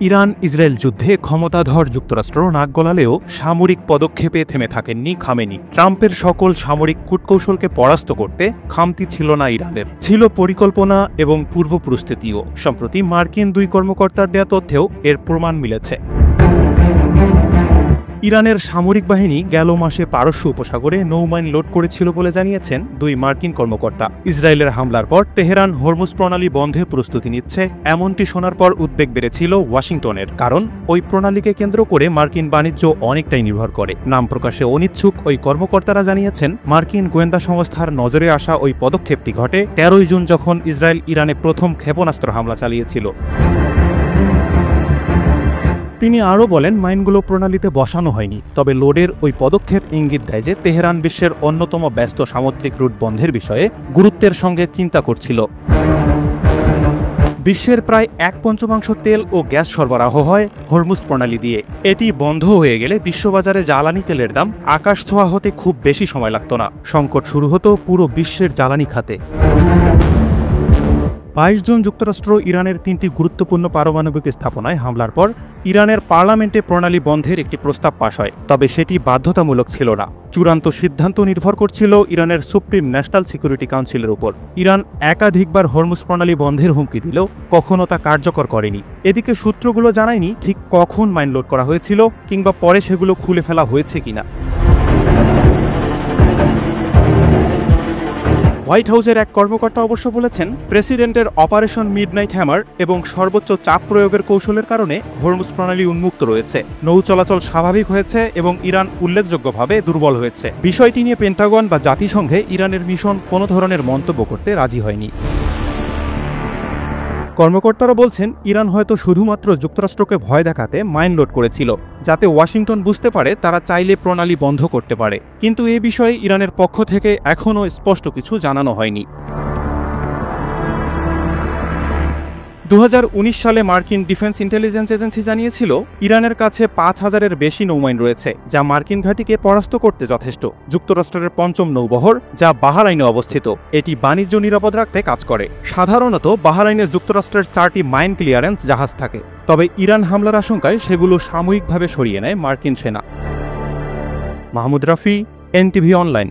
Iran Israel যুদ্ধে ক্ষমতাধর যুক্তরাষ্ট্র নাক গলালেও সামরিক পদক্ষেপে থেমে থাকেননি খামেনি। ট্রাম্পের সকল সামরিক কূটকৌশলকে পরাস্ত করতে খামতি ছিল না ইরানের, ছিল পরিকল্পনা এবং পূর্ব প্রস্তুতিও। সম্প্রতি মার্কিন দুই কর্মকর্তার দেয়া তথ্যেও এর প্রমাণ মিলেছে। ইরানের সামরিক বাহিনী গেল মাসে পারস্য উপসাগরে নৌমাইন লোড করেছিল বলে জানিয়েছেন দুই মার্কিন কর্মকর্তা। ইসরায়েলের হামলার পর তেহরান হরমুজ প্রণালী বন্ধে প্রস্তুতি নিচ্ছে, এমনটি শোনার পর উদ্বেগ বেড়েছিল ওয়াশিংটনের। কারণ ওই প্রণালীকে কেন্দ্র করে মার্কিন বাণিজ্য অনেকটাই নির্ভর করে। নাম প্রকাশে অনিচ্ছুক ওই কর্মকর্তারা জানিয়েছেন, মার্কিন গোয়েন্দা সংস্থার নজরে আসা ওই পদক্ষেপটি ঘটে 13 জুন, যখন ইসরায়েল ইরানে প্রথম ক্ষেপণাস্ত্র হামলা চালিয়েছিল। তিনি আরও বলেন, মাইনগুলো প্রণালীতে বসানো হয়নি, তবে লোডের ওই পদক্ষেপ ইঙ্গিত দেয় যে তেহরান বিশ্বের অন্যতম ব্যস্ত সামুদ্রিক রুট বন্ধের বিষয়ে গুরুত্বের সঙ্গে চিন্তা করছিল। বিশ্বের প্রায় 1/5 তেল ও গ্যাস সরবরাহ হয় হরমুজ প্রণালী দিয়ে। এটি বন্ধ হয়ে গেলে বিশ্ববাজারে জ্বালানি তেলের দাম আকাশ ছোঁয়া হতে খুব বেশি সময় লাগত না। সংকট শুরু হতো পুরো বিশ্বের জ্বালানি খাতে। 22 জুন যুক্তরাষ্ট্র ইরানের 3টি গুরুত্বপূর্ণ পারমাণবিক স্থাপনায় হামলার পর ইরানের পার্লামেন্টে প্রণালী বন্ধের একটি প্রস্তাব পাশ হয়, তবে সেটি বাধ্যতামূলক ছিল না। চূড়ান্ত সিদ্ধান্ত নির্ভর করছিল ইরানের সুপ্রিম ন্যাশনাল সিকিউরিটি কাউন্সিলের উপর। ইরান একাধিকবার হরমুজ প্রণালী বন্ধের হুমকি দিলেও কখনো তা কার্যকর করেনি। এদিকে সূত্রগুলো জানায়নি ঠিক কখন মাইন লোড করা হয়েছিল কিংবা পরে সেগুলো খুলে ফেলা হয়েছে কিনা। হোয়াইট হাউসের এক কর্মকর্তা অবশ্য বলেছেন, প্রেসিডেন্টের অপারেশন মিডনাইট হ্যামার এবং সর্বোচ্চ চাপ প্রয়োগের কৌশলের কারণে হরমুজ প্রণালী উন্মুক্ত রয়েছে, নৌ চলাচল স্বাভাবিক হয়েছে এবং ইরান উল্লেখযোগ্যভাবে দুর্বল হয়েছে। বিষয়টি নিয়ে পেন্টাগন বা জাতিসংঘে ইরানের মিশন কোনো ধরনের মন্তব্য করতে রাজি হয়নি। কর্মকর্তারা বলছেন, ইরান হয়তো শুধুমাত্র যুক্তরাষ্ট্রকে ভয় দেখাতে মাইন লোড করেছিল, যাতে ওয়াশিংটন বুঝতে পারে তারা চাইলে প্রণালী বন্ধ করতে পারে। কিন্তু এ বিষয়ে ইরানের পক্ষ থেকে এখনও স্পষ্ট কিছু জানানো হয়নি। 2019 সালে মার্কিন ডিফেন্স ইন্টেলিজেন্স এজেন্সি জানিয়েছিল, ইরানের কাছে 5000-এর বেশি নৌমাইন রয়েছে, যা মার্কিন ঘাঁটিকে পরাস্ত করতে যথেষ্ট। যুক্তরাষ্ট্রের 5ম নৌবহর, যা বাহরাইনে অবস্থিত, এটি বাণিজ্য নিরাপদ রাখতে কাজ করে। সাধারণত বাহরাইনে যুক্তরাষ্ট্রের 4টি মাইন ক্লিয়ারেন্স জাহাজ থাকে, তবে ইরান হামলার আশঙ্কায় সেগুলো সাময়িকভাবে সরিয়ে নেয় মার্কিন সেনা। Mahmud Rafi, NTV online.